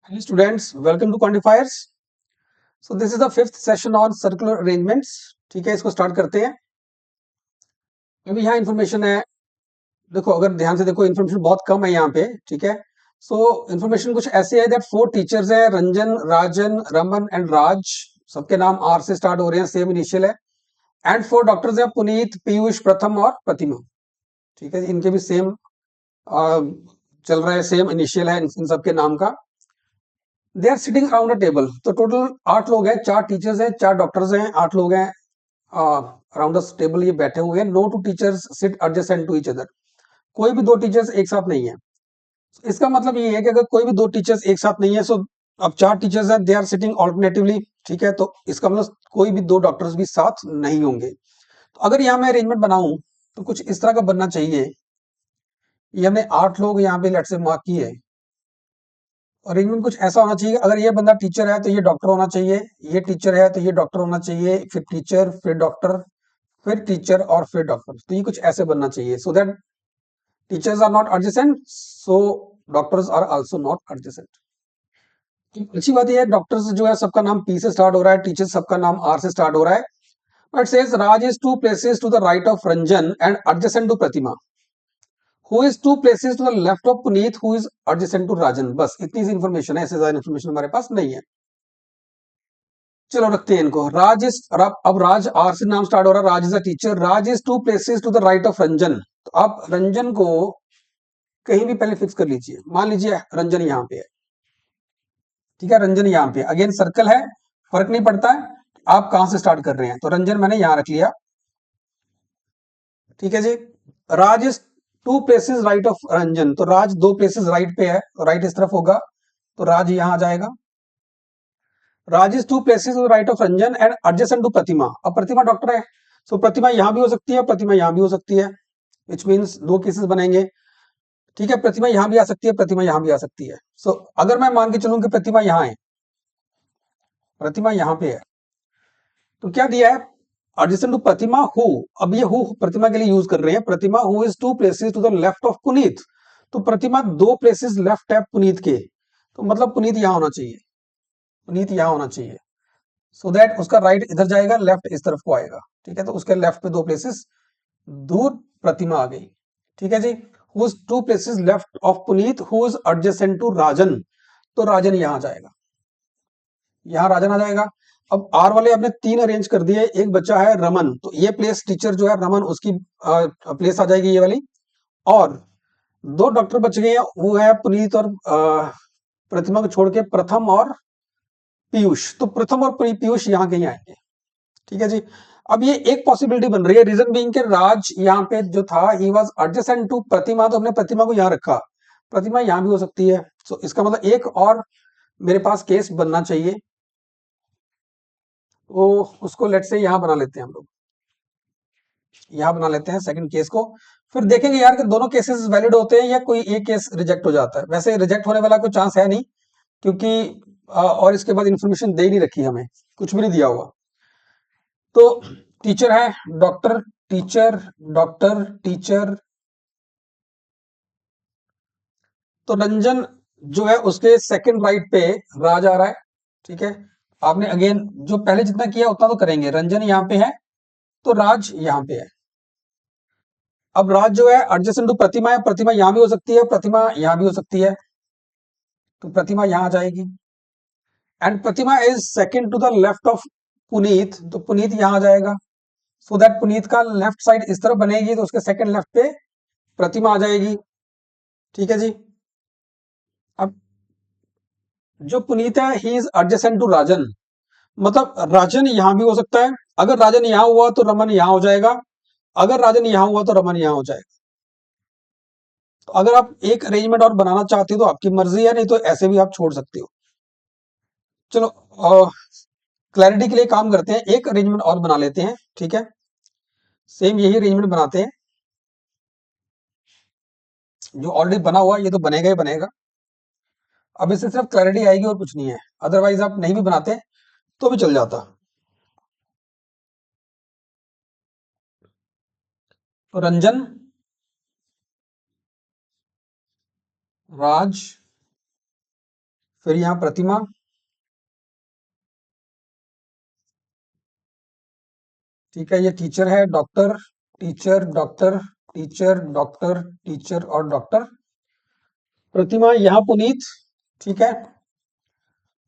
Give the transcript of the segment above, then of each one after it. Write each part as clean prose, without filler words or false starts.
Hello students, welcome to quantifiers. So this is the fifth session on circular arrangements. ठीक है, इसको start करते हैं. अभी यहाँ इन्फॉर्मेशन है. देखो, अगर ध्यान से देखो, इन्फॉर्मेशन बहुत कम है यहाँ पे. ठीक है, सो इन्फॉर्मेशन कुछ ऐसे है दैट 4 टीचर्स है, रंजन, राजन, रमन एंड राज. सबके नाम आर से स्टार्ट हो रहे हैं, सेम इनिशियल है. एंड 4 डॉक्टर्स है, पुनीत, पीयूष, प्रथम और प्रतिमा. ठीक है, इनके भी सेम चल रहा है, सेम इनिशियल है इन सबके नाम का. They are sitting around a table. तो टोटल 8 लोग हैं, 4 टीचर्स हैं, 4 डॉक्टर्स हैं, 8 लोग हैं अराउंड द टेबल. ये बैठे हुए हैं. No two teachers sit adjacent to each other. कोई भी दो टीचर्स एक साथ नहीं है. इसका मतलब ये है कि अगर कोई भी दो टीचर्स एक साथ नहीं है, सो अब 4 टीचर्स हैं, दे आर सिटिंग ऑल्टरनेटिवली. ठीक है, तो इसका मतलब कोई भी दो डॉक्टर्स भी साथ नहीं होंगे. तो अगर यहाँ मैं अरेंजमेंट बनाऊं तो कुछ इस तरह का बनना चाहिए. ये हमने 8 लोग यहाँ पे लेट से मार्क किए. अरेंजमेंट कुछ ऐसा होना चाहिए. अगर ये बंदा टीचर है तो ये डॉक्टर होना चाहिए, ये टीचर है तो ये डॉक्टर होना चाहिए, फिर टीचर, फिर डॉक्टर, फिर टीचर और फिर डॉक्टर. तो ये कुछ ऐसे बनना चाहिए so that teachers are not adjacent, so doctors are also not adjacent. अच्छी बात यह है, डॉक्टर्स जो है सबका नाम पी से स्टार्ट हो रहा है, टीचर सबका नाम आर से स्टार्ट हो रहा है. But says Raj is 2 places to the right of Ranjan and adjacent to Pratima. Who is 2 places to the left of Puneet who is adjacent to Rajan. बस इतनी सी इन्फॉर्मेशन है, इससे ज्यादा इन्फॉर्मेशन हमारे पास नहीं है. चलो रखते हैं इनको. राज इज, अब राज आर से नाम स्टार्ट हो रहा है. Raj is a teacher. Raj is 2 places to the right of Ranjan. तो आप रंजन को कहीं भी पहले फिक्स कर लीजिए. मान लीजिए रंजन यहाँ पे है. ठीक है, रंजन यहाँ पे. अगेन सर्कल है, फर्क नहीं पड़ता है आप कहां से स्टार्ट कर रहे हैं. तो रंजन मैंने यहां रख लिया. ठीक है जी. Raj is 2 places right of Ranjan. तो राज 2 प्लेसेस राइट पे है, तो राइट इस तरफ होगा, तो राज यहां आ जाएगा. Raj is 2 places right of Ranjan and adjacent to Pratima. अब प्रतिमा डॉक्टर है, सो प्रतिमा यहां भी हो सकती है, प्रतिमा यहां भी हो सकती है. विच मीन्स दो केसेस बनेंगे. ठीक है, प्रतिमा यहां भी आ सकती है, प्रतिमा यहां भी आ सकती है. सो अगर मैं मान के चलूं कि प्रतिमा यहां है, प्रतिमा यहां पे है, तो क्या दिया है, एडजेसेंट टू प्रतिमा हु. अब ये हु प्रतिमा के लिए यूज कर रहे हैं. Pratima who is 2 places to the left of Puneet. तो प्रतिमा 2 प्लेसेस लेफ्ट है पुनीत के, तो मतलब पुनीत यहां होना चाहिए, पुनीत यहां होना चाहिए. सो दैट उसका राइट इधर जाएगा, लेफ्ट इस तरफ को आएगा. ठीक है, तो उसके लेफ्ट पे 2 प्लेसेस दूर प्रतिमा आ गई. ठीक है जी. Who is 2 places left of Puneet who is adjacent to Rajan. तो राजन यहां जाएगा, यहां राजन आ जाएगा. अब आर वाले आपने 3 अरेंज कर दिए. एक बच्चा है रमन, तो ये प्लेस टीचर जो है रमन, उसकी प्लेस आ जाएगी ये वाली. और 2 डॉक्टर बच गए हैं, वो है पुनीत और प्रतिमा को छोड़ के प्रथम और पीयूष. तो प्रथम और पीयूष यहाँ कहीं आएंगे. ठीक है जी. अब ये एक पॉसिबिलिटी बन रही है, रीजन बीइंग के राज यहाँ पे जो था ही वाज एडजेसेंट टू प्रतिमा, तो हमने प्रतिमा को यहाँ रखा. प्रतिमा यहाँ भी हो सकती है. सो इसका मतलब एक और मेरे पास केस बनना चाहिए. तो उसको लेट से यहाँ बना लेते हैं हम लोग, यहाँ बना लेते हैं सेकंड केस को. फिर देखेंगे यार कि दोनों केसेस वैलिड होते हैं या कोई एक केस रिजेक्ट हो जाता है. वैसे रिजेक्ट होने वाला कोई चांस है नहीं, क्योंकि और इसके बाद इंफॉर्मेशन दे नहीं रखी, हमें कुछ भी नहीं दिया हुआ. तो टीचर है, डॉक्टर, टीचर, डॉक्टर, टीचर. तो रंजन जो है उसके सेकंड राइट पे राज आ रहा है. ठीक है, आपने अगेन जो पहले जितना किया उतना तो करेंगे. रंजन यहाँ पे है, तो राज यहाँ पे है. अब राज जो है एडजेसेंट टू प्रतिमा है. प्रतिमा यहां भी हो सकती है, प्रतिमा यहां भी हो सकती है, तो प्रतिमा यहां आ जाएगी. And Pratima is second to the left of Puneet, तो पुनीत यहां आ जाएगा. सो दैट पुनीत का लेफ्ट साइड इस तरफ बनेगी, तो उसके सेकंड लेफ्ट पे प्रतिमा आ जाएगी. ठीक है जी. अब जो पुनीत है ही इज एडजेसेंट टू राजन. मतलब राजन यहां भी हो सकता है. अगर राजन यहां हुआ तो रमन यहां हो जाएगा, अगर राजन यहां हुआ तो रमन यहां हो जाएगा. तो अगर आप एक अरेंजमेंट और बनाना चाहते हो तो आपकी मर्जी है, नहीं तो ऐसे भी आप छोड़ सकते हो. चलो क्लैरिटी के लिए काम करते हैं, एक अरेंजमेंट और बना लेते हैं. ठीक है, सेम यही अरेंजमेंट बनाते हैं. जो ऑलरेडी बना हुआ ये तो बनेगा ही बनेगा. अब इससे सिर्फ क्लैरिटी आएगी और कुछ नहीं है. अदरवाइज आप नहीं भी बनाते तो भी चल जाता. तो रंजन, राज, फिर यहाँ प्रतिमा, ठीक है, ये टीचर है, doctor, teacher, doctor, teacher, doctor, teacher और डॉक्टर। प्रतिमा यहाँ पुनीत, ठीक है।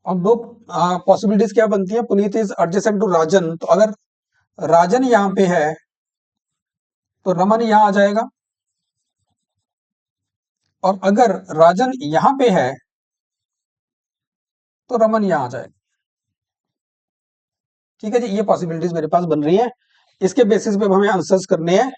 अब दो पॉसिबिलिटीज क्या बनती है, Puneet is adjacent to Rajan, तो अगर राजन यहाँ पे है तो रमन यहाँ आ जाएगा, और अगर राजन यहाँ पे है तो रमन यहाँ आ जाएगा। ठीक है जी, ये पॉसिबिलिटीज मेरे पास बन रही हैं, इसके बेसिस पे हमें आंसर्स करने हैं।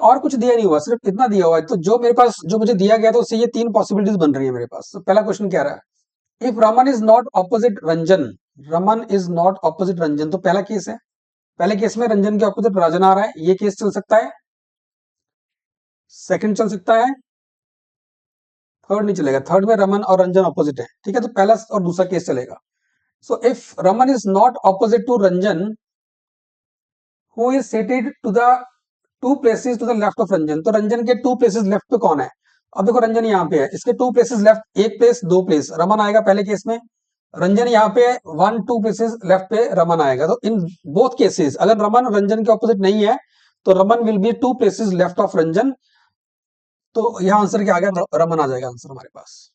और कुछ दिया नहीं हुआ, सिर्फ इतना दिया हुआ है, तो जो मेरे पास, जो मुझे दिया गया था उससे ये तीन पॉसिबिलिटीज बन रही है मेरे पास। तो पहला क्वेश्चन क्या रहा है, if Raman is not opposite Ranjan, Raman is not opposite Ranjan, तो पहला केस है, पहले केस में रंजन के ऑपोजिट राजन आ रहा है, ये केस चल सकता है। सेकंड चल सकता है, थर्ड नहीं चलेगा, थर्ड में रमन और रंजन ऑपोजिट है, ठीक है, तो पहला और दूसरा केस चलेगा। So if Raman is not opposite to Ranjan who is seated to the two places to the left of Ranjan, तो रंजन के टू प्लेसेस लेफ्ट पे कौन है, अब देखो रंजन यहाँ पे है, इसके टू प्लेसेस लेफ्ट, एक प्लेस दो प्लेस, रमन आएगा पहले केस में, रंजन यहाँ पे वन टू प्लेसेस लेफ्ट पे रमन आएगा, तो इन बोथ केसेस अगर रमन रंजन के ऑपोजिट नहीं है तो Raman will be two places left of Ranjan, तो यहाँ आंसर क्या आ गया, रमन आ जाएगा आंसर हमारे पास।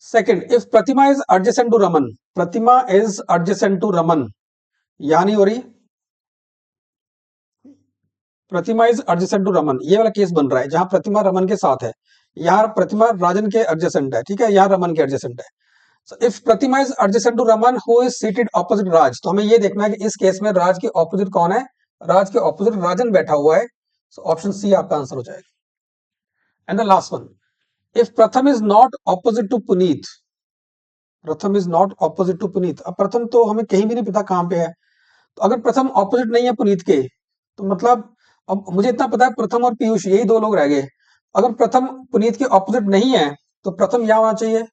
Second, if Pratima is adjacent to Raman, Pratima is adjacent to Raman, यहां नहीं हो रही, Pratima is adjacent to Raman, ये वाला केस बन रहा है जहां प्रतिमा रमन के साथ है, यहाँ प्रतिमा राजन के एडजेसेंट है, ठीक है, यहाँ रमन के एडजेसेंट है। So, if Pratima is adjacent to Raman who is seated opposite राज, तो हमें ये देखना है कि इस केस में राज के ऑपोजिट कौन है, राज के ऑपोजिट राजन बैठा हुआ है, सो ऑप्शन सी आपका आंसर हो जाएगा। And the last one, if Pratham is not opposite to Puneet, Pratham is not opposite to Puneet, अब प्रथम तो हमें कहीं भी नहीं पता कहां पे है, तो अगर प्रथम ऑपोजिट नहीं है पुनीत के, तो मतलब अब मुझे इतना पता है प्रथम और पीयूष यही दो लोग रह गए, अगर प्रथम पुनीत के ऑपोजिट नहीं है तो प्रथम यहां होना चाहिए,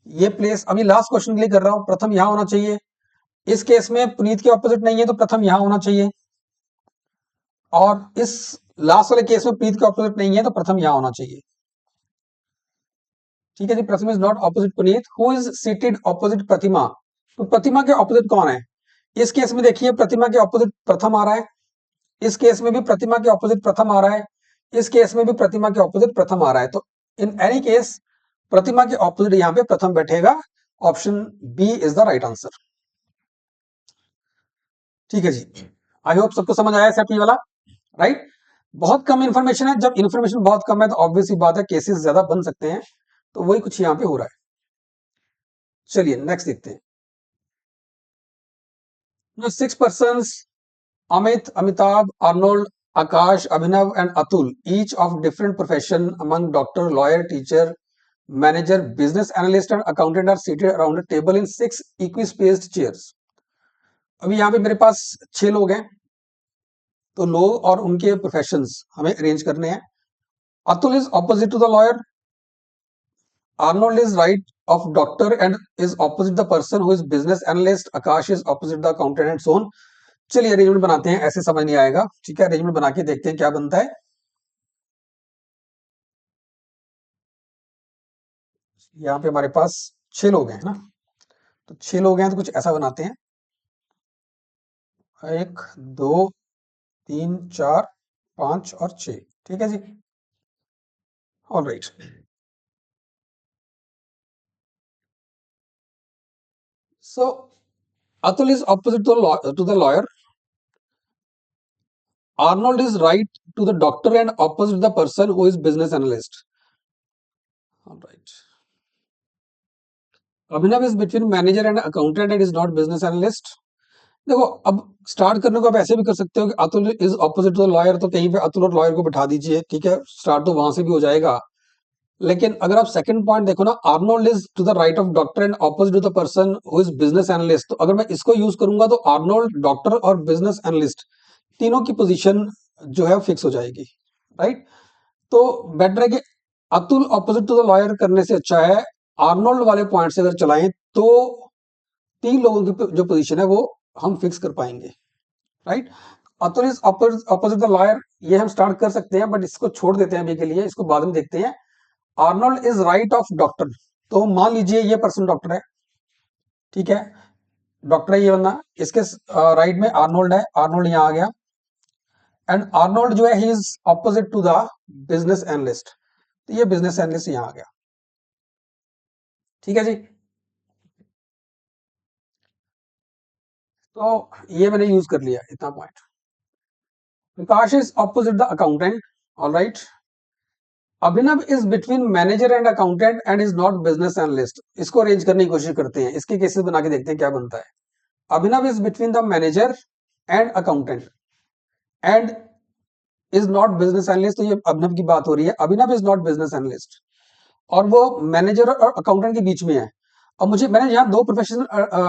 ये प्लेस अभी लास्ट क्वेश्चन के लिए कर रहा हूं, प्रथम यहां होना चाहिए, इस केस में पुनीत के ऑपोजिट नहीं है तो प्रथम यहां होना चाहिए, और इस लास्ट वाले केस में पुनीत के ऑपोजिट नहीं है तो प्रथम यहां होना चाहिए। ठीक है जी, Pratham is not opposite Puneet, who is seated opposite Pratima, तो प्रतिमा के ऑपोजिट कौन है, इस केस में देखिए प्रतिमा के ऑपोजिट प्रथम आ रहा है, इस केस में भी प्रतिमा के ऑपोजिट प्रथम आ रहा है, इस केस में भी प्रतिमा के ऑपोजिट प्रथम आ रहा है, तो इन एनी केस प्रतिमा के ऑपोजिट यहां पे प्रथम बैठेगा, option B is the right answer. ठीक है जी, आई होप सबको समझ आया सेट वाला, राइट। बहुत कम इंफॉर्मेशन है, जब इंफॉर्मेशन बहुत कम है तो ऑब्वियस बात है केसेस ज्यादा बन सकते हैं, तो वही कुछ यहाँ पे हो रहा है। चलिए नेक्स्ट देखते हैं। 6 persons, Amit, Amitabh, Arnold, Akash, Abhinav and Atul, each of different profession among doctor, lawyer, teacher, manager, business analyst and accountant are seated around a table in 6 equi-spaced chairs. अभी यहाँ पे मेरे पास 6 लोग हैं, तो लोग और उनके प्रोफेशंस हमें अरेंज करने हैं। Atul is opposite to the lawyer, Arnold is right of doctor and is opposite the person who is business analyst, Akash is opposite the accountant and so on. चलिए अरेंजमेंट बनाते हैं, ऐसे समझ नहीं आएगा, ठीक है, अरेंजमेंट बना के देखते हैं क्या बनता है। यहाँ पे हमारे पास 6 लोग हैं ना, तो 6 लोग हैं तो कुछ ऐसा बनाते हैं, 1 2 3 4 5 और 6, ठीक है जी, alright. So Atul is opposite to the lawyer, Arnold is right to the doctor and opposite the person who is business analyst. All right. Abhinav is between manager and accountant and is not business analyst. देखो अब start करने को आप ऐसे भी कर सकते हो कि Atul is opposite to the lawyer, तो कहीं पे अतुल और लॉयर को बिठा दीजिए, ठीक है, स्टार्ट तो वहां से भी हो जाएगा। लेकिन अगर आप सेकंड पॉइंट देखो ना, Arnold is to the right of doctor and opposite to the person who is business analyst, तो अगर मैं इसको यूज करूंगा तो आर्नोल्ड, डॉक्टर और बिजनेस एनालिस्ट तीनों की पोजीशन जो है फिक्स हो जाएगी, राइट। तो बेटर है कि Atul opposite to the lawyer करने से अच्छा है आर्नोल्ड वाले पॉइंट से अगर चलाएं तो 3 लोगों की जो पोजीशन है वो हम फिक्स कर पाएंगे, right. Atul is opposite the lawyer, ये हम स्टार्ट कर सकते हैं बट इसको छोड़ देते हैं अभी के लिए, इसको बाद में देखते हैं। Arnold is right of doctor, तो मान लीजिए ये पर्सन डॉक्टर है, ठीक है, डॉक्टर है ये बंदा, इसके राइट में आर्नोल्ड है, आर्नोल्ड यहाँ आ गया, एंड आर्नोल्ड जो है ही is opposite to the business analyst, तो ये बिजनेस एनालिस्ट यहाँ आ गया, ठीक है जी। तो ये मैंने यूज कर लिया इतना point. Prakash is opposite the accountant, alright. Abhinav is between manager and accountant and is not business analyst, इसको अरेंज करने की कोशिश करते हैं, इसके केसेस बना के देखते हैं क्या बनता है। Abhinav is between the manager and accountant and is not business analyst, तो ये अभिनव की बात हो रही है, Abhinav is not business analyst, और वो मैनेजर और अकाउंटेंट के बीच में है। अब मुझे मैंने यहाँ दो प्रोफेशन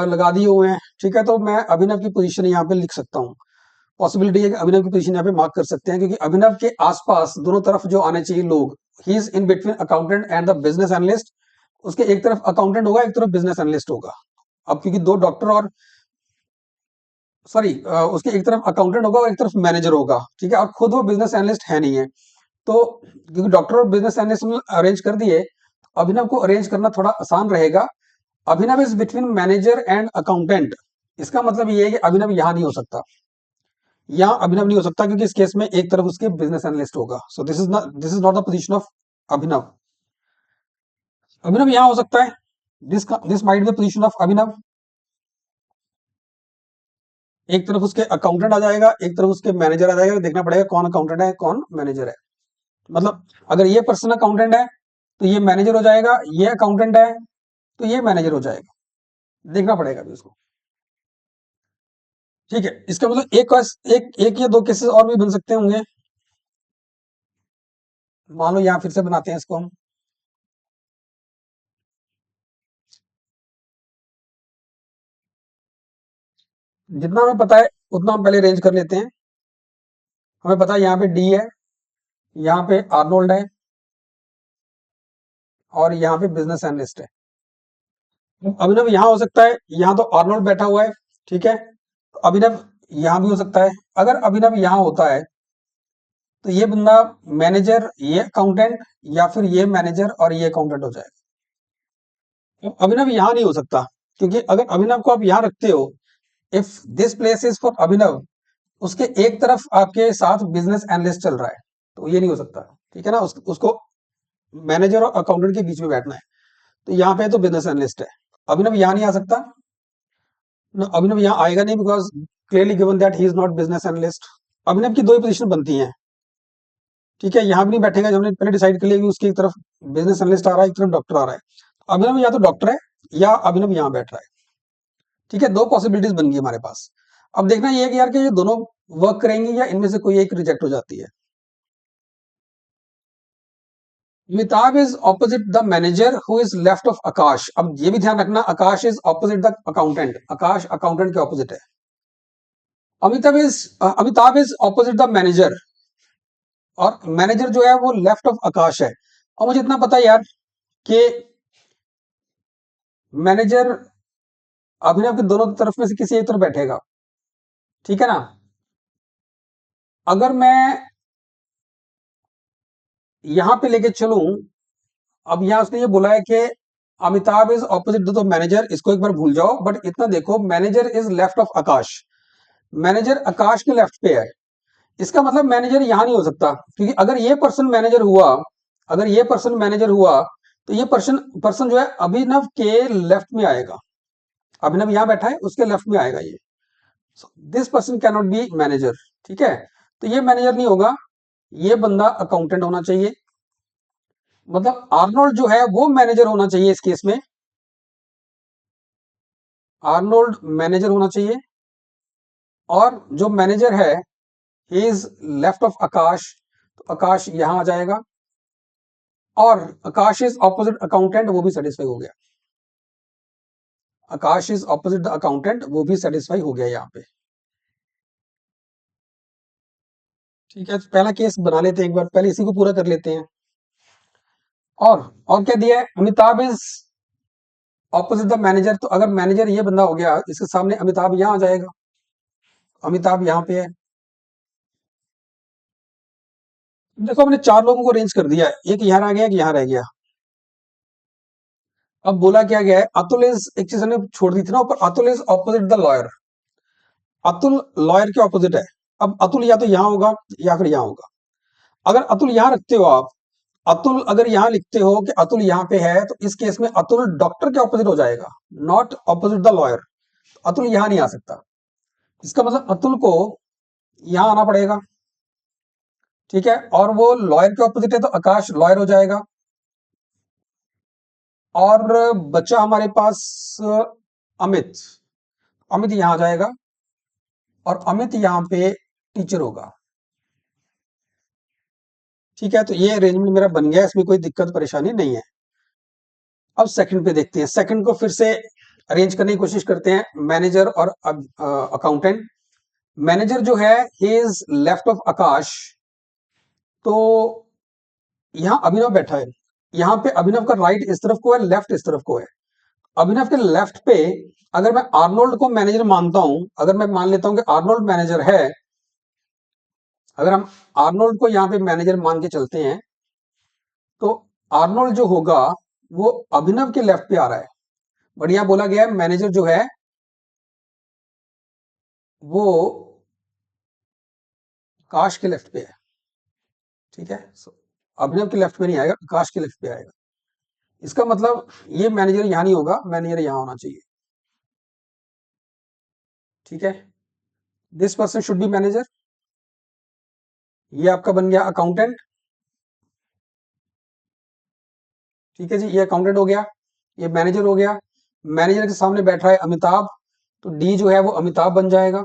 लगा दिए हुए हैं, ठीक है, तो मैं अभिनव की पोजीशन यहाँ पे लिख सकता हूँ, पॉसिबिलिटी है कि अभिनव की पोजीशन यहाँ पे मार्क कर सकते हैं, क्योंकि अभिनव के आसपास दोनों तरफ जो आने चाहिए लोग, he is in between accountant and the business analyst, उसके एक तरफ अकाउंटेंट होगा, एक तरफ बिजनेस एनालिस्ट होगा। अब क्योंकि दो डॉक्टर और सॉरी उसके एक तरफ अकाउंटेंट होगा और एक तरफ मैनेजर होगा, ठीक है, और खुद वो बिजनेस एनालिस्ट है नहीं है, तो क्योंकि डॉक्टर और बिजनेस एनालिस्ट अरेंज कर दिए, अभिनव को अरेंज करना थोड़ा आसान रहेगा। Abhinav is between manager and accountant, इसका मतलब ये है कि अभिनव यहां नहीं हो सकता, यहां अभिनव नहीं हो सकता, क्योंकि इस केस में एक तरफ उसके बिजनेस एनालिस्ट होगा, so this is not the position of Abhinav. Abhinav यहां हो सकता है, this might be the position of Abhinav, एक तरफ उसके अकाउंटेंट आ जाएगा, एक तरफ उसके मैनेजर आ जाएगा, देखना पड़ेगा कौन अकाउंटेंट है कौन मैनेजर है। मतलब अगर ये पर्सन अकाउंटेंट है तो ये मैनेजर हो जाएगा, ये अकाउंटेंट है तो ये मैनेजर हो जाएगा, देखना पड़ेगा अभी उसको, ठीक है। इसका मतलब एक या दो केसेस और भी बन सकते होंगे, मान लो यहाँ फिर से बनाते हैं इसको हम, जितना हमें पता है उतना हम पहले अरेंज कर लेते हैं। हमें पता है यहाँ पे डी है, यहाँ पे आर्नोल्ड है, और यहाँ पे बिजनेस एनालिस्ट है। अभिनव यहाँ हो सकता है, यहाँ तो आर्नोल्ड बैठा हुआ है, ठीक है, तो अभिनव यहाँ भी हो सकता है। अगर अभिनव यहाँ होता है तो ये बंदा मैनेजर, ये अकाउंटेंट, या फिर ये मैनेजर और ये अकाउंटेंट हो जाएगा। अब अभिनव यहाँ नहीं हो सकता, क्योंकि अगर अभिनव को आप यहाँ रखते हो, if this place is for Abhinav, उसके एक तरफ आपके साथ बिजनेस एनालिस्ट चल रहा है, तो ये नहीं हो सकता, ठीक है ना, उसको मैनेजर और अकाउंटेंट के बीच में बैठना है, तो यहाँ पे तो बिजनेस एनालिस्ट है, अभिनव यहाँ नहीं आ सकता ना, अभिनव यहाँ आएगा नहीं, because clearly given that he is not business analyst. Abhinav की दो ही पोजीशन बनती हैं, ठीक है, यहाँ भी नहीं बैठेगा, जब हमने पहले डिसाइड कर लिया कि उसकी एक तरफ बिजनेस एनालिस्ट आ रहा है, एक तरफ डॉक्टर आ रहा है, अभिनव या तो डॉक्टर है या अभिनव यहाँ बैठ रहा है, ठीक है, दो पॉसिबिलिटीज बन गई हमारे पास। अब देखना ये है कि यार कि ये दोनों वर्क करेंगी या इनमें से कोई एक रिजेक्ट हो जाती है। Amitabh is opposite the manager who is left of Akash, अब ये भी ध्यान रखना, Akash is opposite the accountant, Akash accountant के ऑपोजिट है। Amitabh is opposite the manager, और मैनेजर जो है वो लेफ्ट ऑफ आकाश है। और मुझे इतना पता है यार कि मैनेजर अभिनव के दोनों तरफ में से किसी एक तरफ बैठेगा, ठीक है ना। अगर मैं यहां पे लेके चलूं, अब यहाँ उसने ये बोला है कि Amitabh is opposite to the manager, इसको एक बार भूल जाओ, बट इतना देखो manager is left of Akash, manager Akash के लेफ्ट पे है, इसका मतलब मैनेजर यहां नहीं हो सकता, क्योंकि अगर ये पर्सन मैनेजर हुआ, अगर ये पर्सन मैनेजर हुआ, तो ये पर्सन पर्सन जो है अभिनव के लेफ्ट में आएगा, अभिनव यहां बैठा है उसके लेफ्ट में आएगा ये, this person can not B manager, ठीक है, तो ये मैनेजर नहीं होगा, ये बंदा अकाउंटेंट होना चाहिए, मतलब आर्नोल्ड जो है वो मैनेजर होना चाहिए इस केस में, आर्नोल्ड मैनेजर होना चाहिए, और जो मैनेजर है ही इज लेफ्ट ऑफ आकाश, तो आकाश यहां आ जाएगा, और आकाश इज ऑपोजिट अकाउंटेंट, वो भी सेटिस्फाई हो गया, आकाश इज ऑपोजिट द अकाउंटेंट, वो भी सेटिस्फाई हो गया यहाँ पे, ठीक है। तो पहला केस बना लेते हैं एक बार, पहले इसी को पूरा कर लेते हैं। और क्या दिया है, Amitabh is opposite the manager, तो अगर मैनेजर ये बंदा हो गया, इसके सामने अमिताभ यहाँ आ जाएगा, अमिताभ यहाँ पे है, देखो हमने चार लोगों को अरेंज कर दिया, एक यहाँ रह गया, एक यहाँ रह गया। अब बोला क्या गया है, अतुल इज, एक चीज हमने छोड़ दी थी ना ऊपर, Atul is opposite the lawyer. Atul lawyer के ऑपोजिट है। अब अतुल या तो यहाँ होगा या फिर यहाँ होगा। अगर अतुल यहाँ रखते हो आप, अतुल अगर यहाँ लिखते हो कि अतुल यहाँ पे है, तो इस केस में अतुल डॉक्टर के ऑपोजिट हो जाएगा, not opposite the lawyer. Atul यहाँ नहीं आ सकता। इसका मतलब अतुल को यहाँ आना पड़ेगा, ठीक है। और वो लॉयर के ऑपोजिट है तो आकाश लॉयर हो जाएगा। और बच्चा हमारे पास अमित। अमित यहाँ आ जाएगा और अमित यहाँ पे टीचर होगा, ठीक है। तो ये अरेंजमेंट मेरा बन गया, इसमें कोई दिक्कत परेशानी नहीं है। अब सेकंड पे देखते हैं, सेकंड को फिर से अरेंज करने की कोशिश करते हैं, मैनेजर और अकाउंटेंट। मैनेजर जो है ही इज लेफ्ट ऑफ आकाश, तो यहाँ अभिनव बैठा है। यहाँ पे अभिनव का राइट इस तरफ को है, लेफ्ट इस तरफ को है। अभिनव के लेफ्ट पे अगर मैं आर्नोल्ड को मैनेजर मानता हूं, अगर मैं मान लेता हूं कि आर्नोल्ड मैनेजर है, अगर हम आर्नोल्ड को यहाँ पे मैनेजर मान के चलते हैं, तो आर्नोल्ड जो होगा वो अभिनव के लेफ्ट पे आ रहा है। बढ़िया बोला गया है, मैनेजर जो है वो आकाश के लेफ्ट पे है, ठीक है। अभिनव के लेफ्ट पे नहीं आएगा, आकाश के लेफ्ट पे आएगा। इसका मतलब ये मैनेजर यहां नहीं होगा, मैनेजर यहां होना चाहिए, ठीक है। This person should be manager. ये आपका बन गया अकाउंटेंट, ठीक है जी। ये अकाउंटेंट हो गया, ये मैनेजर हो गया। मैनेजर के सामने बैठा है अमिताभ, तो डी जो है वो अमिताभ बन जाएगा।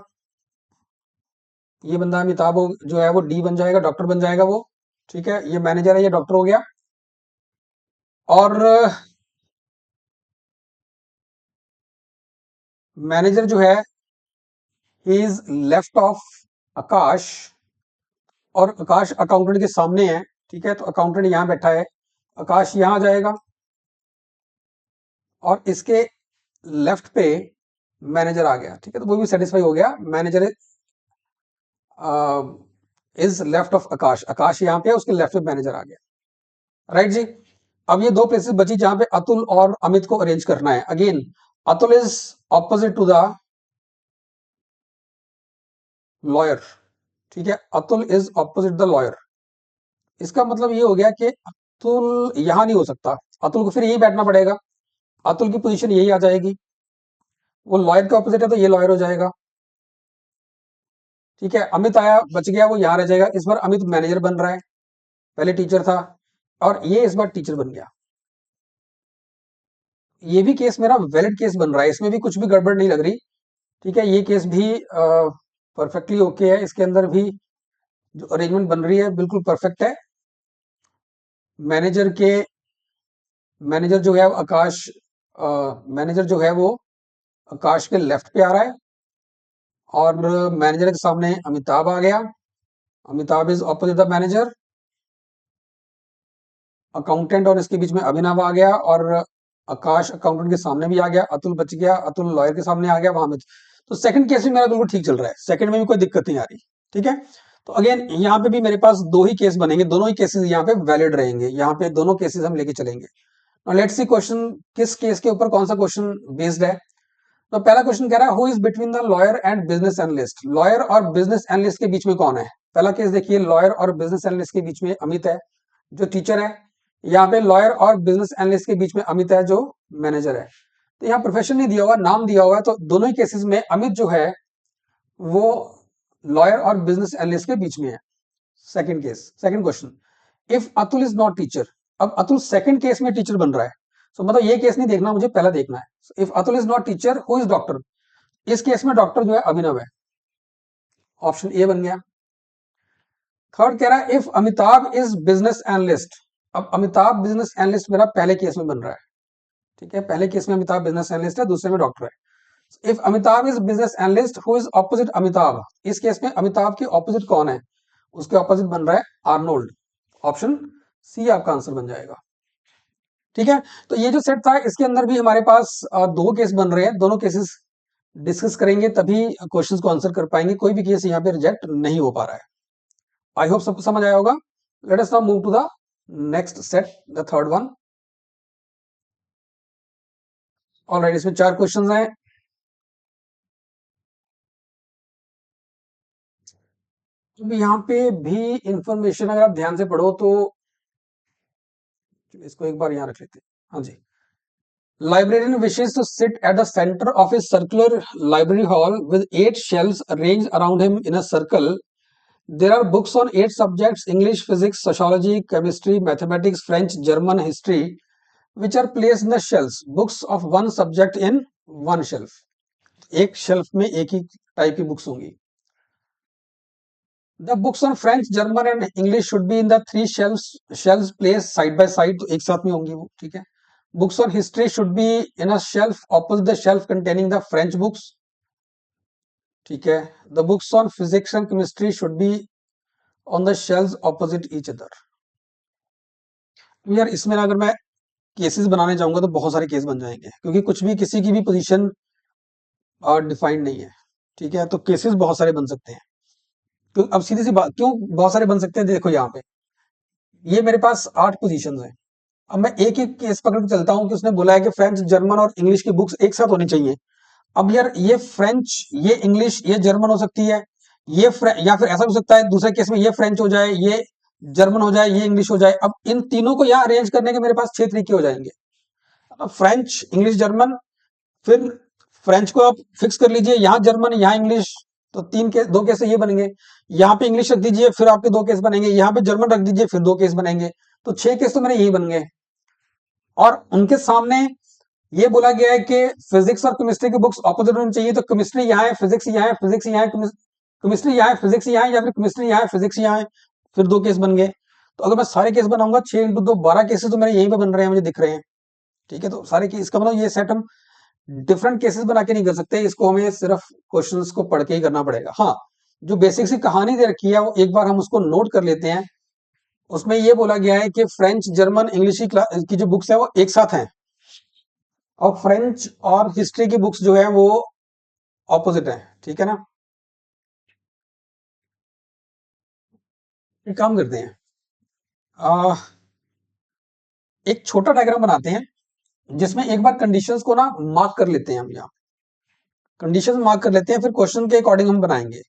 ये बंदा अमिताभ जो है वो डी बन जाएगा, डॉक्टर बन जाएगा वो, ठीक है। ये मैनेजर है, ये डॉक्टर हो गया। और मैनेजर जो है ही इज लेफ्ट ऑफ आकाश, और आकाश अकाउंटेंट के सामने है, ठीक है। तो अकाउंटेंट यहां बैठा है, आकाश यहां आ जाएगा और इसके लेफ्ट पे मैनेजर आ गया, ठीक है। तो वो भी सेटिस्फाई हो गया, मैनेजर इज लेफ्ट ऑफ आकाश, आकाश यहाँ पे है, उसके लेफ्ट पे मैनेजर आ गया, राइट जी। अब ये दो प्लेसेस बची जहां पे अतुल और अमित को अरेंज करना है। Again Atul is opposite to the lawyer, ठीक है। Atul is opposite the lawyer. इसका मतलब ये हो गया कि अतुल यहां नहीं हो सकता, अतुल को फिर यही बैठना पड़ेगा, अतुल की पोजीशन यही आ जाएगी। वो लॉयर के ऑपोजिट है तो ये लॉयर हो जाएगा, ठीक है। अमित आया, बच गया, वो यहां रह जाएगा। इस बार अमित मैनेजर बन रहा है, पहले टीचर था, और ये इस बार टीचर बन गया। ये भी केस मेरा वैलिड केस बन रहा है, इसमें भी कुछ भी गड़बड़ नहीं लग रही, ठीक है। ये केस भी परफेक्टली ओके है, इसके अंदर भी जो अरेंजमेंट बन रही है बिल्कुल परफेक्ट है। मैनेजर के मैनेजर जो है आकाश, मैनेजर जो है वो आकाश के लेफ्ट पे आ रहा है, और मैनेजर के सामने अमिताभ आ गया, Amitabh is opposite the manager. Accountant और इसके बीच में अभिनव आ गया, और आकाश अकाउंटेंट के सामने भी आ गया, अतुल बच गया, अतुल लॉयर के सामने आ गया वहां में। तो सेकंड केस भी मेरा बिल्कुल ठीक चल रहा है, सेकंड में भी कोई दिक्कत नहीं आ रही, ठीक है। तो अगेन यहाँ पे भी मेरे पास दो ही केस बनेंगे, दोनों ही केसेस यहाँ पे वैलिड रहेंगे, यहाँ पे दोनों केसेस हम लेके चलेंगे। लेट्स सी क्वेश्चन किस केस के ऊपर कौन सा क्वेश्चन बेस्ड है। तो पहला क्वेश्चन कह रहा है who is between the lawyer and business analyst. Lawyer और बिजनेस एनालिस्ट के बीच में कौन है। पहला केस देखिए, लॉयर और बिजनेस एनालिस्ट के बीच में अमित है जो टीचर है, यहाँ पे लॉयर और बिजनेस एनालिस्ट के बीच में अमित है जो मैनेजर है। तो यहाँ प्रोफेशन नहीं दिया हुआ, नाम दिया हुआ है, तो दोनों ही केसेस में अमित जो है वो लॉयर और बिजनेस एनालिस्ट के बीच में है। Second case, second question, if Atul is not teacher. अब अतुल सेकंड केस में टीचर बन रहा है, तो मतलब ये केस नहीं देखना, मुझे पहला देखना है। If Atul is not teacher who is doctor. इस केस में डॉक्टर जो है अभिनव है, ऑप्शन ए बन गया। थर्ड कह रहा है if Amitabh is business analyst. अब अमिताभ बिजनेस एनालिस्ट मेरा पहले केस में बन रहा है, ठीक है। पहले केस में अमिताभ बिजनेस एनालिस्ट है, दूसरे में डॉक्टर है। If Amitabh is business analyst who is opposite Amitabh. इस केस में अमिताभ के ऑपोजिट कौन है, उसके ऑपोजिट बन रहा है आर्नोल्ड। ऑप्शन सी आपका आंसर बन जाएगा, ठीक है। तो ये जो सेट था इसके अंदर भी हमारे पास दो केस बन रहे हैं, दोनों केसेस डिस्कस करेंगे तभी क्वेश्चंस को आंसर कर पाएंगे, कोई भी केस यहाँ पे रिजेक्ट नहीं हो पा रहा है। आई होप सबको समझ आया होगा। Let us now move to the next set, the third one. Alright, इसमें 4 क्वेश्चंस हैं. अब यहाँ पे भी इंफॉर्मेशन अगर आप ध्यान से पढ़ो तो इसको एक बार यहाँ रख लेते हैं. हाँ जी. Librarian wishes to sit at the center of a circular library hall with 8 shelves arranged around him in a circle. There are books on 8 subjects: English, physics, sociology, chemistry, mathematics, French, German, history, which are placed in the shelves. Books of one subject in one shelf. एक shelf में एक ही type की books होंगी. The books on French, German and English should be in the 3 shelves placed side by side. तो एक साथ में होंगी वो. ठीक है. Books on history should be in a shelf opposite the shelf containing the French books. ठीक है. The books on physics and chemistry should be on the shelves opposite each other. यार इसमें अगर मैं केसेस बनाने जाऊंगा तो बहुत सारे केस बन जाएंगे, क्योंकि कुछ भी किसी की भी पोजीशन डिफाइंड नहीं है. ठीक है. तो केसेस बहुत सारे बन सकते हैं. तो अब सीधी सी बात, क्यों बहुत सारे बन सकते हैं, देखो यहाँ पे ये मेरे पास 8 पोजीशंस हैं. अब मैं एक एक केस पकड़ के चलता हूँ कि उसने बोला है कि फ्रेंच, जर्मन और इंग्लिश की बुक्स एक साथ होनी चाहिए. अब यार ये फ्रेंच, ये इंग्लिश, ये जर्मन हो सकती है, ये या फिर ऐसा हो सकता है दूसरे केस में ये फ्रेंच हो जाए, ये जर्मन हो जाए, ये इंग्लिश हो जाए. अब इन तीनों को यहाँ अरेंज करने के मेरे पास 6 तरीके हो जाएंगे. अब फ्रेंच, इंग्लिश, जर्मन, फिर फ्रेंच को आप फिक्स कर लीजिए, यहाँ जर्मन, यहाँ इंग्लिश, तो 2 केस ये बनेंगे. यहाँ पे इंग्लिश रख दीजिए, फिर आपके 2 केस बनेंगे. यहाँ पे जर्मन रख दीजिए, फिर 2 केस बनेंगे. तो 6 केस तो मेरे यही बन गए. और उनके सामने ये बोला गया है कि फिजिक्स और केमिस्ट्री की बुक्स ऑपोजिट होनी चाहिए. तो केमिस्ट्री यहाँ है, फिजिक्स यहाँ है, फिजिक्स यहाँ है, केमिस्ट्री यहाँ है, फिजिक्स यहाँ है, या फिर केमिस्ट्री यहाँ है, फिजिक्स यहाँ है. फिर 2 केस बन गए. तो अगर मैं सारे केस बनाऊंगा 6 इंटू 2 12 केसेस तो मेरे यहीं पे बन रहे हैं, मुझे दिख रहे हैं. ठीक है. तो सारे केस, इसका मतलब ये सेट हम डिफरेंट केसेस बना के नहीं कर सकते. इसको हमें सिर्फ क्वेश्चंस को पढ़ के ही करना पड़ेगा. हाँ, जो बेसिक सी कहानी दे रखी है वो एक बार हम उसको नोट कर लेते हैं. उसमें ये बोला गया है कि फ्रेंच, जर्मन, इंग्लिश की जो बुक्स है वो एक साथ हैं, और फ्रेंच और हिस्ट्री की बुक्स जो है वो ऑपोजिट है. ठीक है ना. एक काम करते हैं, एक छोटा डायग्राम बनाते हैं जिसमें एक बार कंडीशंस को ना मार्क कर लेते हैं. हम यहाँ कंडीशंस मार्क कर लेते हैं, फिर क्वेश्चन के अकॉर्डिंग हम बनाएंगे.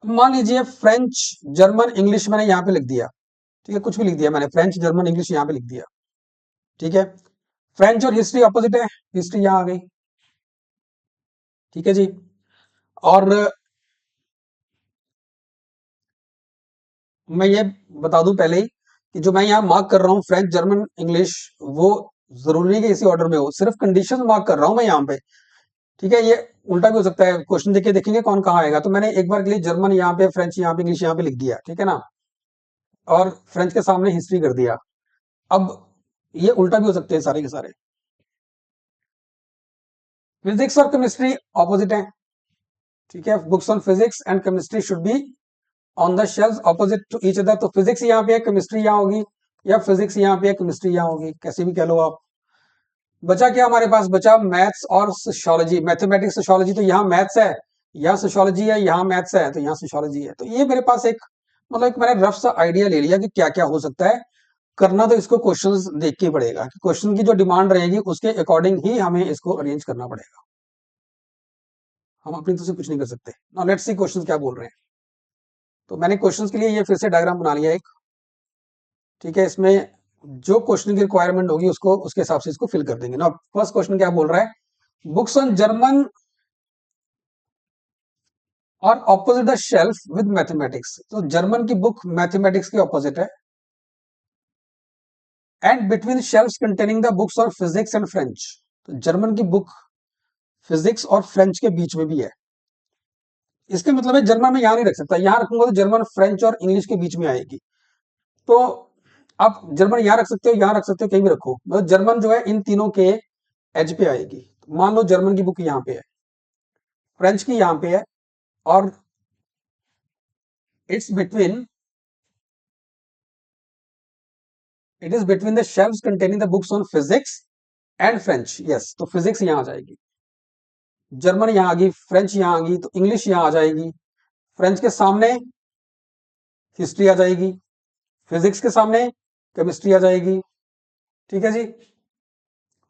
मान लीजिए फ्रेंच, जर्मन, इंग्लिश मैंने यहाँ पे लिख दिया. ठीक है. कुछ भी लिख दिया मैंने, फ्रेंच, जर्मन, इंग्लिश यहाँ पे लिख दिया. ठीक है. फ्रेंच और हिस्ट्री ऑपोजिट है, हिस्ट्री यहाँ आ गई. ठीक है जी. और मैं ये बता दूं पहले ही कि जो मैं यहाँ मार्क कर रहा हूँ फ्रेंच, जर्मन, इंग्लिश, वो जरूरी नहीं कि इसी ऑर्डर में हो, सिर्फ कंडीशन मार्क कर रहा हूँ मैं यहाँ पे. ठीक है. ये उल्टा भी हो सकता है, क्वेश्चन देख के देखेंगे कौन कहाँ आएगा. तो मैंने एक बार के लिए जर्मन यहाँ पे, फ्रेंच यहाँ पे, इंग्लिश यहाँ पे लिख दिया. ठीक है ना. और फ्रेंच के सामने हिस्ट्री कर दिया. अब ये उल्टा भी हो सकते हैं सारे के सारे. फिजिक्स और केमिस्ट्री ऑपोजिट है. ठीक है. Books on physics and chemistry should be on the shelf opposite to each other. तो फिजिक्स यहाँ पे है, केमिस्ट्री यहाँ होगी, या फिजिक्स यहाँ पे है, केमिस्ट्री यहाँ होगी, कैसे भी कह लो आप. बचा क्या हमारे पास, बचा मैथ्स और सोशियोलॉजी, मैथमेटिक्स, सोशियोलॉजी. तो यहाँ मैथ्स है, यहाँ सोशियोलॉजी है, यहाँ मैथ्स है, तो यहाँ सोशियोलॉजी है. तो ये मेरे पास एक, मतलब एक मैंने रफ सा आइडिया ले लिया कि क्या क्या हो सकता है. करना तो इसको क्वेश्चंस देख के ही पड़ेगा, कि क्वेश्चन की जो डिमांड रहेगी उसके अकॉर्डिंग ही हमें इसको अरेंज करना पड़ेगा. हम अपनी तरफ से कुछ नहीं कर सकते. नाउ लेट्स सी क्वेश्चंस क्या बोल रहे हैं. तो मैंने क्वेश्चंस के लिए ये फिर से डायग्राम बना लिया एक. ठीक है. इसमें जो क्वेश्चन की रिक्वायरमेंट होगी उसको, उसके हिसाब से इसको फिल कर देंगे ना. फर्स्ट क्वेश्चन क्या बोल रहा है, बुक्स ऑन जर्मन और opposite the shelf with mathematics. तो जर्मन की बुक मैथमेटिक्स के ऑपोजिट है. And between shelves containing the books of physics and French. तो जर्मन की बुक फिजिक्स और फ्रेंच के बीच में भी है. इसके मतलब है जर्मन में यहां नहीं रख सकता, यहां रखूंगा तो जर्मन फ्रेंच और इंग्लिश के बीच में आएगी. तो आप जर्मन यहां रख सकते हो, यहां रख सकते हो, कहीं भी रखो, मतलब जर्मन जो है इन तीनों के एज पे आएगी. मान लो जर्मन की बुक यहाँ पे है, फ्रेंच की यहाँ पे है, और it's between it is between the shelves containing the books on physics and French. Yes. तो फिजिक्स यहाँ आ जाएगी, जर्मन यहाँ आ गई, फ्रेंच यहाँ आ गई, तो इंग्लिश यहाँ आ जाएगी. फ्रेंच के सामने हिस्ट्री आ जाएगी, फिजिक्स के सामने केमिस्ट्री आ जाएगी, ठीक है जी।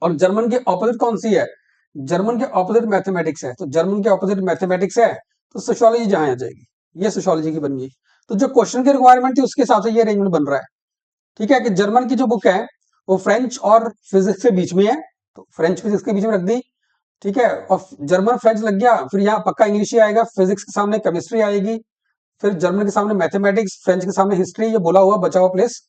और जर्मन के ऑपोजिट कौन सी है? जर्मन के ऑपोजिट मैथमेटिक्स है, तो जर्मन के ऑपोजिट मैथमेटिक्स है, तो सोशियोलॉजी जहां आ जाएगी, ये सोशियोलॉजी की बन गई। तो जो क्वेश्चन की रिक्वायरमेंट थी उसके हिसाब से ये अरेंजमेंट बन रहा है, ठीक है। कि जर्मन की जो बुक है वो फ्रेंच और फिजिक्स के बीच में है, तो फ्रेंच फिजिक्स के बीच में रख दी, ठीक है। और जर्मन फ्रेंच लग गया, फिर यहाँ पक्का इंग्लिश ही आएगा, फिजिक्स के सामने केमिस्ट्री आएगी, फिर जर्मन के सामने मैथमेटिक्स, फ्रेंच के सामने हिस्ट्री, ये बोला हुआ बचा हुआ प्लेस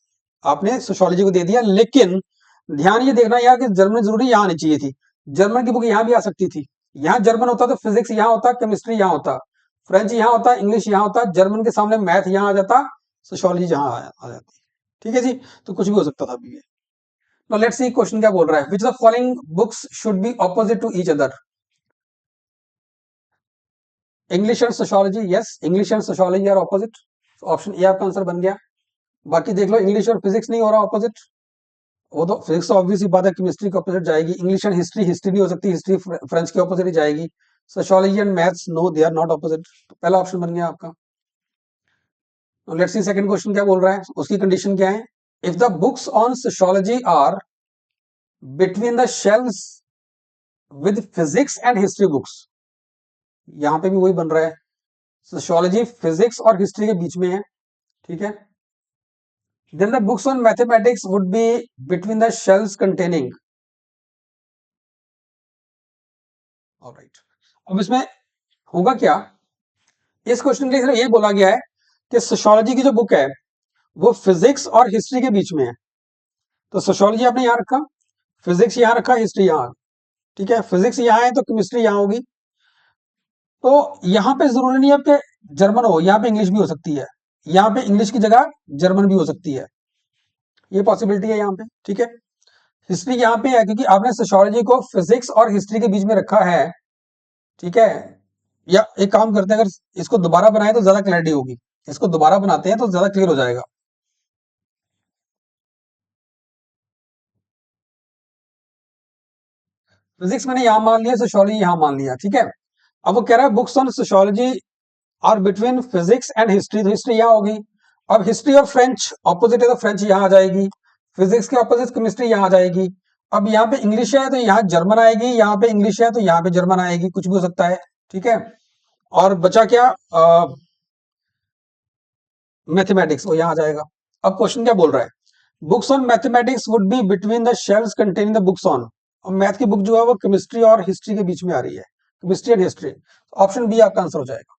आपने सोशियोलॉजी को दे दिया। लेकिन ध्यान ये देखना यार कि जर्मन जरूरी यहाँ आनी चाहिए थी, जर्मन की बुक यहाँ भी आ सकती थी। यहाँ जर्मन होता तो फिजिक्स यहाँ होता, केमिस्ट्री यहाँ होता, फ्रेंच यहाँ होता, इंग्लिश यहाँ होता, जर्मन के सामने मैथ यहाँ आ जाता, सोशियोलॉजी जहाँ आ जाती, ठीक है जी। तो कुछ भी हो सकता था अभी ये। नाउ लेट्स सी क्वेश्चन क्या बोल रहा है, which of the following books should be opposite to each other? English and sociology, yes, English and sociology are opposite, option A आपका आंसर बन गया। बाकी देख लो, इंग्लिश और फिजिक्स नहीं हो रहा ऑपोजिट, वो तो फिजिक्स तो ऑब्वियसली बात है केमिस्ट्री के ऑपोजिट जाएगी। इंग्लिश एंड हिस्ट्री, हिस्ट्री नहीं हो सकती, हिस्ट्री फ्रेंच के ऑपोजिट ही जाएगी। Sociology and maths, no they are not opposite, तो पहला ऑप्शन बन गया आपका। लेट्स सी सेकंड क्वेश्चन क्या बोल रहा है, उसकी कंडीशन क्या है। If the books on sociology are between the shelves with physics and history books, यहां पे भी वही बन रहा है, सोशियोलॉजी फिजिक्स और हिस्ट्री के बीच में है, ठीक है। Then the books on mathematics would be between the shelves containing. Alright. अब इसमें होगा क्या, इस क्वेश्चन के लिए सिर्फ ये बोला गया है कि सोशियोलॉजी की जो बुक है वो फिजिक्स और हिस्ट्री के बीच में है, तो सोशियोलॉजी आपने यहां रखा, फिजिक्स यहां रखा, हिस्ट्री यहां, ठीक है। फिजिक्स यहां है तो केमिस्ट्री यहां होगी, तो यहां पे जरूरी नहीं है कि जर्मन हो, यहां पे इंग्लिश भी हो सकती है, यहां पे इंग्लिश की जगह जर्मन भी हो सकती है, ये पॉसिबिलिटी है यहाँ पे, ठीक है। हिस्ट्री यहाँ पे है क्योंकि आपने सोशियोलॉजी को फिजिक्स और हिस्ट्री के बीच में रखा है, ठीक है। या एक काम करते हैं, अगर इसको दोबारा बनाए तो ज्यादा क्लैरिटी होगी, इसको दोबारा बनाते हैं तो ज्यादा क्लियर हो जाएगा। फिजिक्स मैंने यहां मान लिया, सोशियोलॉजी यहां मान लिया, ठीक है। अब वो कह रहा है books on sociology are between physics and history, तो हिस्ट्री यहां होगी। अब हिस्ट्री और फ्रेंच ऑपोजिट है तो फ्रेंच यहां आ जाएगी, फिजिक्स के ऑपोजिट केमिस्ट्री यहां आ जाएगी। अब यहाँ पे इंग्लिश है तो यहाँ जर्मन आएगी, यहाँ पे इंग्लिश है तो यहाँ पे जर्मन आएगी, कुछ भी हो सकता है, ठीक है। और बचा क्या, मैथमेटिक्स, वो यहां आ जाएगा। अब क्वेश्चन क्या बोल रहा है, books on mathematics would be between the shelves containing the books on, और मैथ की बुक जो है वो केमिस्ट्री और हिस्ट्री के बीच में आ रही है, chemistry and history, option B आपका आंसर हो जाएगा।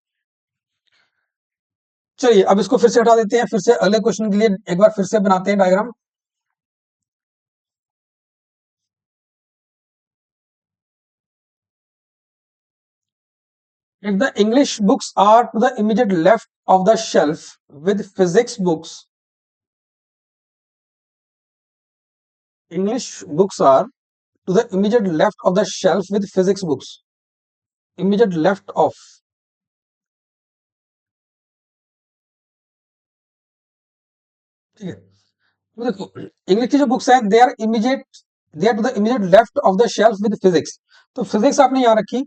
चलिए अब इसको फिर से हटा देते हैं, फिर से अगले क्वेश्चन के लिए एक बार फिर से बनाते हैं diagram. If the English books are to the immediate left of the shelf with physics books, English books are to the immediate left of the shelf with physics books, immediate left of, ठीक है। तो देखो English की जो books हैं they are immediate, they are to the immediate left of the shelf with physics, तो physics आपने यहां रखी,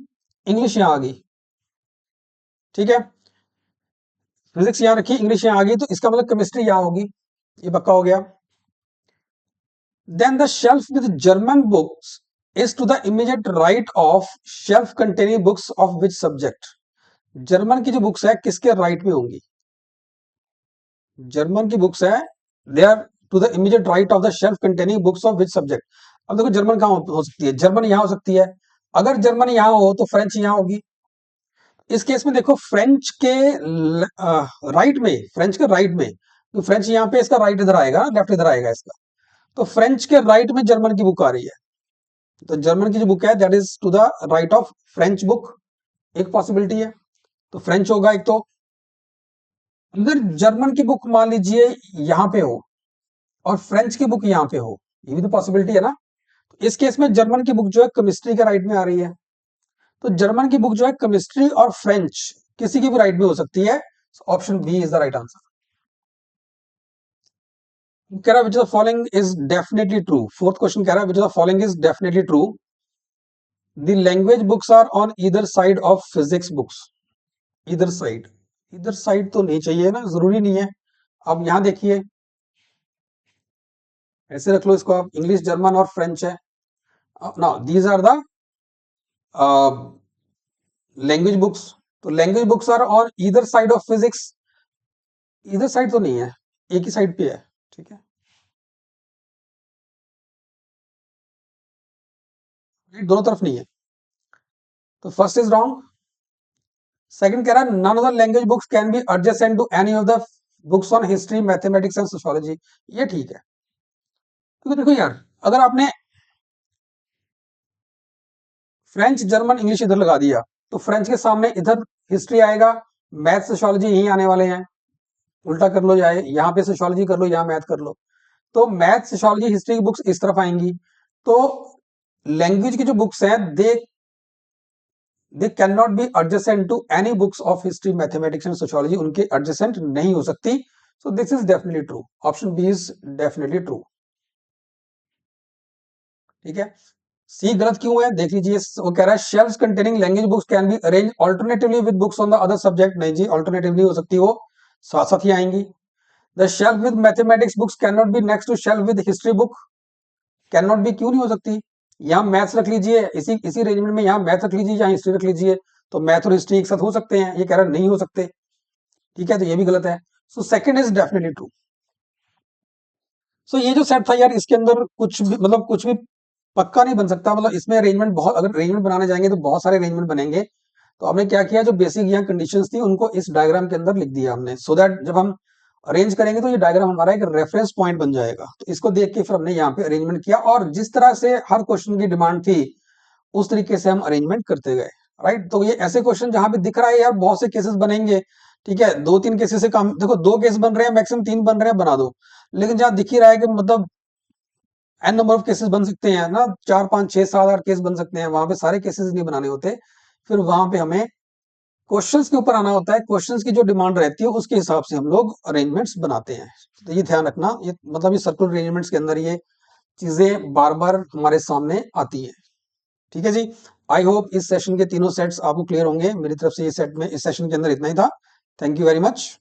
इंग्लिश यहां आ गई, ठीक है। फिजिक्स यहां रखी, इंग्लिश यहां आ गई, तो इसका मतलब केमिस्ट्री यहां होगी, ये पक्का हो गया। Then the shelf with German books is to the immediate right of shelf containing books of which subject, German की जो बुक्स है किसके राइट में होंगी, जर्मन की बुक्स है they are to the immediate right of the shelf containing books of which subject. अब देखो जर्मन कहां हो सकती है, जर्मन यहां हो सकती है, अगर जर्मन यहां हो तो फ्रेंच यहां होगी। इस केस में देखो फ्रेंच के राइट में, फ्रेंच के राइट में, तो फ्रेंच यहाँ पे इसका राइट इधर आएगा, लेफ्ट इधर आएगा इसका, तो फ्रेंच के राइट में जर्मन की बुक आ रही है, तो जर्मन की जो बुक है that is to the right of French book, एक पॉसिबिलिटी है, तो फ्रेंच होगा एक। तो अगर जर्मन की बुक मान लीजिए यहां पे हो और फ्रेंच की बुक यहां पे हो, ये भी तो पॉसिबिलिटी है ना। तो इस केस में जर्मन की बुक जो है केमिस्ट्री के राइट में आ रही है, तो जर्मन की बुक जो है केमिस्ट्री और फ्रेंच किसी की भी राइट में हो सकती है, option B is the right answer. कह रहा है which of the following is definitely true, fourth question कह रहा है which of the following is definitely true, the language books are on either side of physics books, either side, इधर side तो नहीं चाहिए ना, जरूरी नहीं है, अब यहाँ देखिए, ऐसे रख लो इसको आप, इंग्लिश, जर्मन और फ्रेंच है। Now these are the language books. तो language books are on either side of physics, इधर साइड तो नहीं है, एक ही साइड पे है, ठीक है, दोनों तरफ नहीं है। तो फर्स्ट इज रॉन्ग। सेकंड कह रहा है none of the language books can be adjacent to any of the books on history, mathematics and sociology. ये ठीक है, क्योंकि देखो यार, अगर आपने फ्रेंच, जर्मन, इंग्लिश इधर लगा दिया तो फ्रेंच के सामने इधर हिस्ट्री आएगा, मैथ, सोशियोलॉजी यही आने वाले हैं। उल्टा कर लो, जाए यहाँ पे सोशियोलॉजी कर लो, यहाँ मैथ कर लो, तो मैथ, सोशियोलॉजी, हिस्ट्री की बुक्स इस तरफ आएंगी। तो लैंग्वेज की जो बुक्स हैं, they can not be adjacent to any books of history, mathematics and sociology, उनके एडजेसेंट नहीं हो सकती। So this is definitely true, option B is definitely true. ठीक है, सी गलत क्यों है देख लीजिए, वो कह रहा है shelves containing language books can be arrange alternatively with books on the other subject. नहीं जी, ऑल्टरनेटिवली हो सकती, वो साथ साथ ही आएंगी। The shelf with mathematics books can not be next to shelf with history book. Can not बी क्यों नहीं हो सकती, यहाँ मैथ्स रख लीजिए, इसी इसी अरेंजमेंट में यहाँ मैथ रख लीजिए, यहाँ हिस्ट्री रख लीजिए, तो मैथ और हिस्ट्री एक साथ हो सकते हैं, ये कह रहा है नहीं हो सकते। ठीक है, तो ये भी गलत है। So second is definitely true. So ये जो सेट था यार, इसके अंदर कुछ भी मतलब कुछ भी पक्का नहीं बन सकता, मतलब इसमें अरेंजमेंट बहुत, अगर अरेंजमेंट बनाने जाएंगे तो बहुत सारे अरेंजमेंट बनेंगे। तो हमने क्या किया, जो बेसिक यहाँ कंडीशंस थी उनको इस डायग्राम के अंदर लिख दिया हमने, सो दैट जब हम अरेंज करेंगे तो ये डायग्राम हमारा एक रेफरेंस पॉइंट बन जाएगा। तो इसको देख के फिर हमने यहाँ पे अरेंजमेंट किया, और जिस तरह से हर क्वेश्चन की डिमांड थी उस तरीके से हम अरेंजमेंट करते गए। राइट, तो ये ऐसे क्वेश्चन जहां पे दिख रहा है यार बहुत से केसेस बनेंगे, ठीक है, दो तीन केसेस से काम, देखो दो केस बन रहे हैं, मैक्सिमम तीन बन रहे हैं, बना दो। लेकिन जहां दिख ही रहा है कि मतलब एन नंबर ऑफ केसेस बन सकते हैं ना, 4 5 6 7 8 केस बन सकते हैं, वहां पे सारे केसेस नहीं बनाने होते। फिर वहां पे हमें क्वेश्चंस के ऊपर आना होता है, क्वेश्चंस की जो डिमांड रहती है उसके हिसाब से हम लोग अरेंजमेंट्स बनाते हैं। तो ये ध्यान रखना, ये मतलब ये सर्कुलर अरेंजमेंट्स के अंदर ये चीजें बार बार हमारे सामने आती है। ठीक है जी, आई होप इस सेशन के तीनों सेट्स आपको क्लियर होंगे। मेरी तरफ से ये सेट में इस सेशन के अंदर इतना ही था। Thank you very much.